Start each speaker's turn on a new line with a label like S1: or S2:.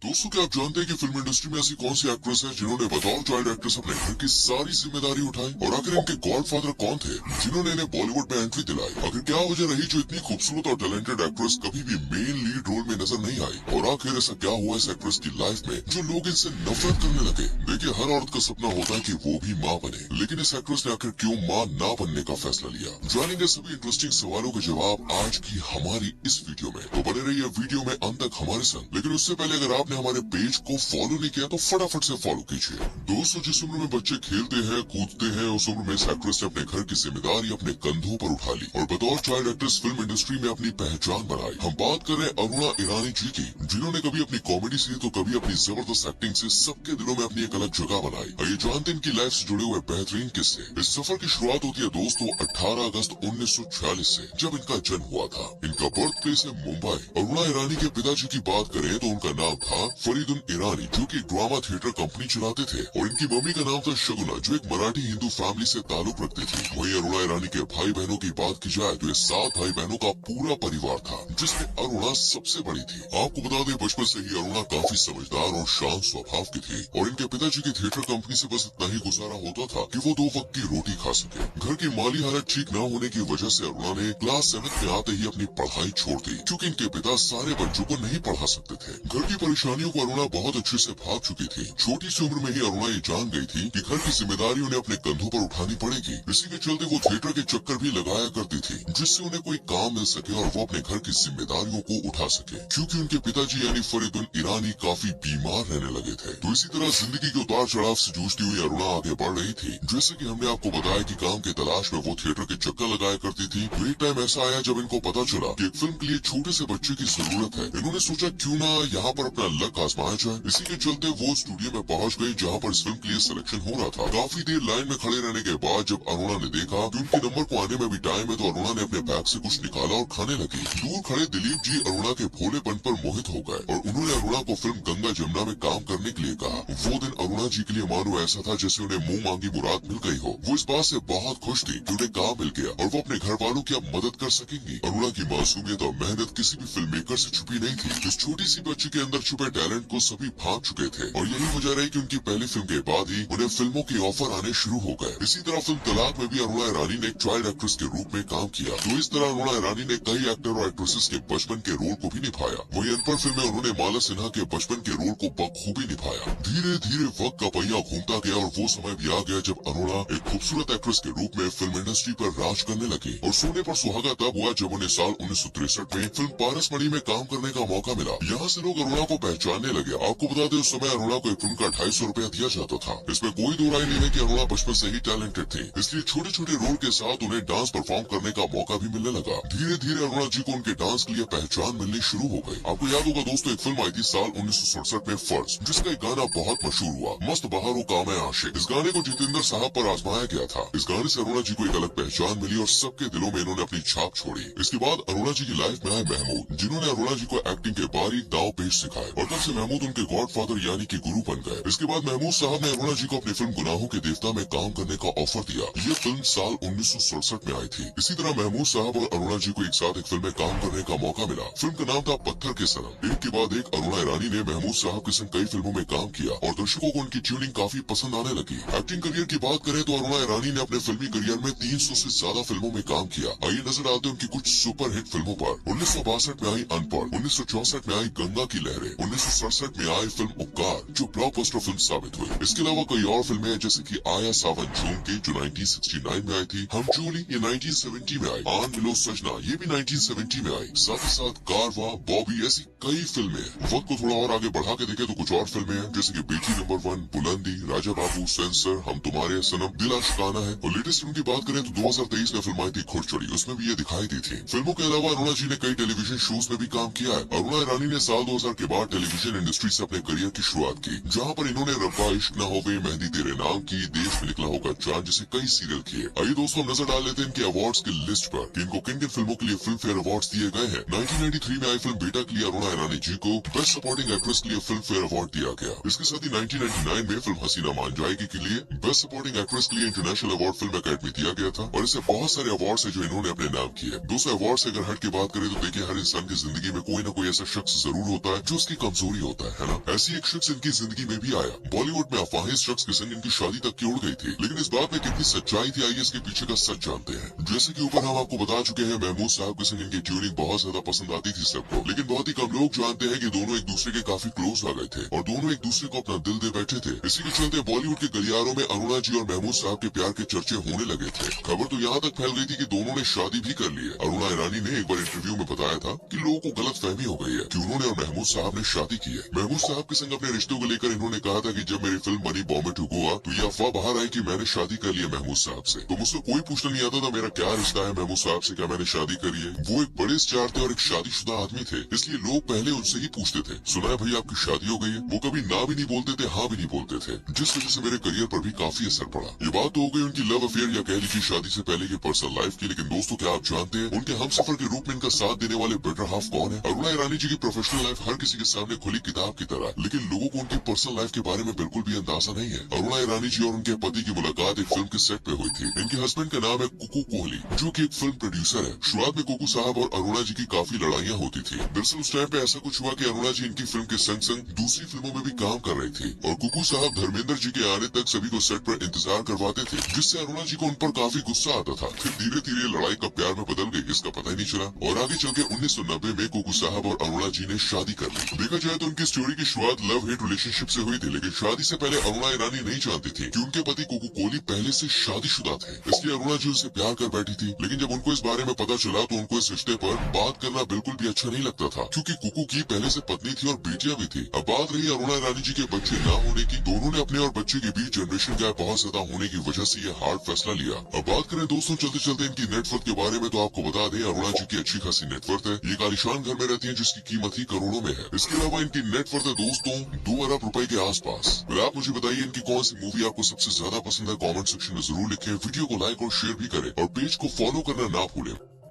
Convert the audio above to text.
S1: दोस्तों, क्या आप जानते हैं कि फिल्म इंडस्ट्री में ऐसी कौन सी एक्ट्रेस है जिन्होंने बतौर चाइल्ड एक्ट्रेस अपने घर की सारी जिम्मेदारी उठाई? और आखिर इनके गॉडफादर कौन थे जिन्होंने इन्हें बॉलीवुड में एंट्री दिलाई? आखिर क्या वजह रही जो इतनी खूबसूरत और टैलेंटेड एक्ट्रेस कभी भी मेन लीड रोल में नजर नहीं आई? और आखिर ऐसा क्या हुआ इस एक्ट्रेस की लाइफ में जो लोग इनसे नफरत करने लगे? देखिए, हर औरत का सपना होता है कि वो भी माँ बने, लेकिन इस एक्ट्रेस ने आखिर क्यों माँ ना बनने का फैसला लिया? जानेंगे सभी इंटरेस्टिंग सवालों के जवाब आज की हमारी इस वीडियो में, तो बने रहिए वीडियो में अंत तक हमारे संग। लेकिन उससे पहले अगर आपने हमारे पेज को फॉलो नहीं किया तो फटाफट से फॉलो कीजिए। दोस्तों, जिस उम्र में बच्चे खेलते हैं कूदते हैं, उस उम्र में इस एक्ट्रेस ने अपने घर की जिम्मेदारी अपने कंधों पर उठा ली और बतौर चाइल्ड एक्ट्रेस फिल्म इंडस्ट्री में अपनी पहचान बनाई। हम बात कर रहे हैं अरुणा ईरानी जी की, जिन्होंने कभी अपनी कॉमेडी से तो कभी अपनी जबरदस्त एक्टिंग से सबके दिलों में अपनी एक अलग जगह बनाई। आइए जानते हैं इनकी लाइफ से जुड़े हुए बेहतरीन किस्से। इस सफर की शुरुआत होती है दोस्तों 18 अगस्त 1946 से, जब इनका जन्म हुआ था। इनका बर्थ प्लेस है मुंबई। अरुणा ईरानी के पिताजी की बात करें तो उनका नाम था फरीदुन ईरानी, जो कि ड्रामा थिएटर कंपनी चलाते थे, और इनकी मम्मी का नाम था शगुना, जो एक मराठी हिंदू फैमिली से ताल्लुक रखती थी। वहीं अरुणा ईरानी के भाई बहनों की बात की जाए तो ये 7 भाई बहनों का पूरा परिवार था, जिसमें अरुणा सबसे बड़ी थी। आपको बता दें, बचपन से ही अरुणा काफी समझदार और शांत स्वभाव की थी, और इनके पिताजी की थिएटर कंपनी से बस इतना ही गुजारा होता था कि वो 2 वक्त की रोटी खा सके। घर की माली हालत ठीक न होने की वजह से अरुणा ने क्लास 7 में आते ही अपनी पढ़ाई छोड़ दी, क्योंकि इनके पिता सारे बच्चों को नहीं पढ़ा सकते थे। घर की परेशानियों को अरुणा बहुत अच्छे से भाग चुकी थी। छोटी सी उम्र में ही अरुणा ये जान गई थी कि घर की जिम्मेदारी उन्हें अपने कंधों पर उठानी पड़ेगी। इसी के चलते वो थिएटर के चक्कर भी लगाया करती थी, जिससे उन्हें कोई काम मिल सके और वो अपने घर की जिम्मेदारियों को उठा सके, क्योंकि उनके पिताजी यानी फरीदुन ईरानी काफी बीमार रहने लगे थे। तो इसी तरह जिंदगी के उतार चढ़ाव से जूझती हुई अरुणा आगे बढ़ रही थी। जैसे कि हमने आपको बताया कि काम की तलाश में वो थिएटर के चक्कर लगाया करती थी, तो एक टाइम ऐसा आया जब इनको पता चला कि एक फिल्म के लिए छोटे से बच्चे की जरूरत है। इन्होंने सोचा क्यों ना यहाँ पर अपना लक आजमाया जाए। इसी के चलते वो स्टूडियो में पहुंच गई जहाँ पर इस फिल्म के लिए सिलेक्शन हो रहा था। काफी देर लाइन में खड़े रहने के बाद जब अरुणा ने देखा कि उनके नंबर को आने में भी टाइम है, तो अरुणा ने अपने बैग से कुछ निकाला और खाने लगी। दूर खड़े दिलीप जी अरुणा के भोलेपन पर मोहित हो गए और उन्होंने अरुणा को फिल्म गंगा जमुना में काम करने के लिए कहा। वो दिन अरुणा जी के लिए मानो ऐसा था जैसे उन्हें मुंह मांगी मुराद मिल गई हो। वो इस बात से बहुत खुश थी कि उन्हें काम मिल गया और वो अपने घर वालों की अब मदद कर सकेंगी। अरुणा की मासूमियत और मेहनत किसी भी फिल्म मेकर से छुपी नहीं थी। इस छोटी सी बच्ची के अंदर छुपे टैलेंट को सभी भांप चुके थे, और यही वजह रही कि उनकी पहली फिल्म के बाद ही उन्हें फिल्मों के ऑफर आने शुरू हो गए। इसी तरह फिल्म तलाक में भी अरुणा ईरानी ने एक चाइल्ड एक्ट्रेस के रूप में काम किया। तो इस तरह अरुणा ईरानी ने कई एक्टर और एक्ट्रेसेस के बचपन के रोल को भी निभाया। वही अनपढ़ फिल्म में उन्होंने माला सिन्हा के बचपन के रोल को बखूबी निभाया। धीरे धीरे वक्त का पहिया घूमता गया और वो समय भी आ गया जब अरुणा एक खूबसूरत एक्ट्रेस के रूप में फिल्म इंडस्ट्री पर राज करने लगी। और सोने पर सुहागा तब हुआ जब उन्हें साल 1963 में फिल्म पारसमणि में काम करने का मौका मिला। यहाँ से लोग अरुणा को पहचानने लगे। आपको बता दें, उस समय अरुणा को एक फिल्म का 250 रुपया दिया जाता था। इसमें कोई दो राय नहीं है कि अरुणा बचपन से ही टैलेंटेड थे, इसलिए छोटे छोटे रोल के साथ उन्हें डांस परफॉर्म करने का मौका भी मिलने लगा। धीरे धीरे अरुणा जी को उनके डांस के लिए पहचान मिलनी शुरू हो गई। आपको याद होगा दोस्तों, एक फिल्म आई थी साल 1967 में फर्ज, जिसका एक गाना बहुत मशहूर हुआ, मस्त बहारों का मैं आशिक। इस गाने को जितेंद्र साहब पर आजमाया गया था। इस गाने से अरुणा जी को एक अलग पहचान मिली और सबके दिलों में इन्होंने अपनी छाप छोड़ी। इसके बाद अरुणा जी की लाइफ में आए महमूद, जिन्होंने अरुणा जी को एक्टिंग के बारीक दांव पेश सिखाए, और तब से महमूद उनके गॉडफादर यानी कि गुरु बन गए। इसके बाद महमूद साहब ने अरुणा जी को अपनी फिल्म गुनाहों के देवता में काम करने का ऑफर दिया। ये फिल्म साल 1967 में आई थी। इसी तरह महमूद साहब और अरुणा जी को एक साथ एक फिल्म में काम करने का मौका मिला। फिल्म का नाम था पत्थर के सनम। एक के बाद एक अरुणा ईरानी ने महमूद साहब के संग कई फिल्मों में काम किया और दर्शकों को उनकी ट्यूनिंग काफी पसंद आने लगी। एक्टिंग करियर की बात करें तो अरुणा ईरानी ने अपने फिल्मी करियर में 300 से ज्यादा फिल्मों में काम किया। आइए नजर डालते हैं उनकी कुछ सुपर हिट फिल्मों पर। 1962 में आई अनपढ़, 1964 में आई गंगा की लहरें, 1967 में आई फिल्म उपकार, जो ब्लॉकबस्टर फिल्म साबित हुई। इसके अलावा कई और फिल्में हैं, जैसे कि आया सावन जून के, जो 1969 में आई थी, हम चोली ये 1970 में आई, आन मिलो सजना ये भी 1970 में आई, साथ ही साथ कारवा, बॉबी, ऐसी कई फिल्में। वक्त को थोड़ा और आगे बढ़ा के देखे तो कुछ और फिल्में हैं, जैसे कि बेटी नंबर 1, बुलंदी, राजा बाबू, सेंसर, हम तुम्हारे सनम, दिल आशिकाना है। और लेटेस्ट फिल्म की बात करें तो 2023 में फिल्म आई थी खुरचड़ी, उसमें भी ये दिखाई दी थी। फिल्मों के अलावा अरुणा जी ने कई टेलीविजन शोज में भी काम किया है। अरुणा ईरानी ने साल 2000 के बाद टेलीविजन इंडस्ट्री से अपने करियर की शुरुआत की, जहाँ पर इन्होंने रब्बा इश्क न होवे, मेहंदी तेरे नाम की, देश में निकला होगा चांद जैसे कई सीरियल किए। आइए दोस्तों, हम नजर डाल लेते हैं इनके अवार्ड्स की लिस्ट पर कि इनको किन किन फिल्मों के लिए फिल्म फेयर अवार्ड्स दिए गए हैं। 1993 में आई फिल्म बेटा के लिए अरुणा ईरानी जी को बेस्ट सपोर्टिंग एक्ट्रेस के लिए फिल्म फेयर अवार्ड दिया गया। इसके साथ ही 1999 में फिल्म हसीना मान जाएगी के लिए बेस्ट सपोर्टिंग एक्ट्रेस के लिए इंटरनेशनल अवार्ड फिल्म अकेडमी दिया गया था। और इससे बहुत सारे अवार्ड्स है जो इन्होंने अपने नाम किए। 200 अवार्ड से अगर हट के बात करें तो देखिए, हर इंसान की जिंदगी में कोई ना कोई ऐसा शख्स जरूर होता है जो उसकी कमजोरी कमजोरी होता है ना। ऐसी एक शख्स इनकी जिंदगी में भी आया। बॉलीवुड में अफवाहें इस शख्स के संग इनकी शादी तक की उड़ गई थी, लेकिन इस बात में कितनी सच्चाई थी आइए इसके पीछे का सच जानते हैं। जैसे कि ऊपर हम आपको बता चुके हैं, महमूद साहब के संग इनकी ट्यूनिंग बहुत ज्यादा पसंद आती थी सबको, लेकिन बहुत ही कम लोग जानते हैं कि दोनों एक दूसरे के काफी क्लोज आ गए थे और दोनों एक दूसरे को अपना दिल दे बैठे थे। इसी के चलते बॉलीवुड के गलियारों में अरुणा जी और महमूद साहब के प्यार के चर्चे होने लगे थे। खबर तो यहाँ तक फैल गई थी कि दोनों ने शादी भी कर ली है। अरुणा ईरानी ने एक बार इंटरव्यू में बताया था कि लोगों को गलत फहमी हो गई है कि उन्होंने और महमूद साहब ने शादी की है। महमूद साहब के संग अपने रिश्तों को लेकर इन्होंने कहा था कि जब मेरी फिल्म बनी बॉम्बे टू गोवा तो ये अफवाह बाहर आई कि मैंने शादी कर ली है महमूद साहब से। तो मुझसे कोई पूछना नहीं आता था मेरा क्या रिश्ता है महमूद साहब से, क्या मैंने शादी करी है। वो एक बड़े स्टार थे और एक शादीशुदा आदमी थे, इसलिए लोग पहले उनसे ही पूछते थे, सुना है भाई आपकी शादी हो गई है। वो कभी ना भी नहीं बोलते थे, हाँ भी नहीं बोलते थे, जिस वजह से मेरे करियर पर भी काफी असर पड़ा। ये बात तो हो गई उनकी लव अफेयर या कह लीजिए शादी से पहले की पर्सनल लाइफ की, लेकिन दोस्तों क्या आप जानते हैं उनके हमसफर के रूप में इनका साथ देने वाले बेटर हाफ कौन है? अरुणा ईरानी जी की प्रोफेशनल लाइफ हर किसी के सामने खुली किताब की तरह, लेकिन लोगों को उनकी पर्सनल लाइफ के बारे में बिल्कुल भी अंदाजा नहीं है। अरुणा ईरानी जी और उनके पति की मुलाकात एक फिल्म के सेट पे हुई थी। इनके हस्बैंड का नाम है कुकू कोहली, जो कि एक फिल्म प्रोड्यूसर है। शुरुआत में कुकू साहब और अरुणा जी की काफी लड़ाइयाँ होती थी। दरअसल उस टाइम पे ऐसा कुछ हुआ कि अरुणा जी इनकी फिल्म के संग संग दूसरी फिल्मों में भी काम कर रही थी और कुकू साहब धर्मेंद्र जी के आने तक सभी को सेट पर इंतजार करवाते थे, जिससे अरुणा जी को उन पर काफी गुस्सा आता था। फिर धीरे धीरे लड़ाई कब प्यार में बदल गई इसका पता ही नहीं चला और आगे चल के 1990 में कुकू साहब और अरुणा जी ने शादी कर ली। देखा जाए तो उनकी स्टोरी की शुरुआत लव हेट रिलेशनशिप से हुई थी, लेकिन शादी से पहले अरुणा ईरानी नहीं जानती थी कि उनके पति कुकू कोहली पहले से शादीशुदा थे, इसलिए अरुणा जी उनसे प्यार कर बैठी थी। लेकिन जब उनको इस बारे में पता चला तो उनको इस रिश्ते पर बात करना बिल्कुल भी अच्छा नहीं लगता था, क्योंकि कुकू की पहले से पत्नी थी और बेटियां भी थी। अब बात रही अरुणा ईरानी जी के बच्चे न होने की, दोनों ने अपने और बच्चे के बीच जनरेशन गैप बहुत ज्यादा होने की वजह से ये हार्ड फैसला लिया। अब बात करें दोस्तों चलते चलते इनकी नेटवर्थ के बारे में, तो आपको बता दें अरुणा जी की अच्छी खासी नेटवर्थ है। ये आलीशान घर में रहती है जिसकी कीमत ही करोड़ों में है। इसके अलावा इनकी नेटवर्थ है दोस्तों 2 अरब रुपए के आसपास। फिर आप मुझे बताइए इनकी कौन सी मूवी आपको सबसे ज्यादा पसंद है, कमेंट सेक्शन में जरूर लिखें। वीडियो को लाइक और शेयर भी करें और पेज को फॉलो करना ना भूलें।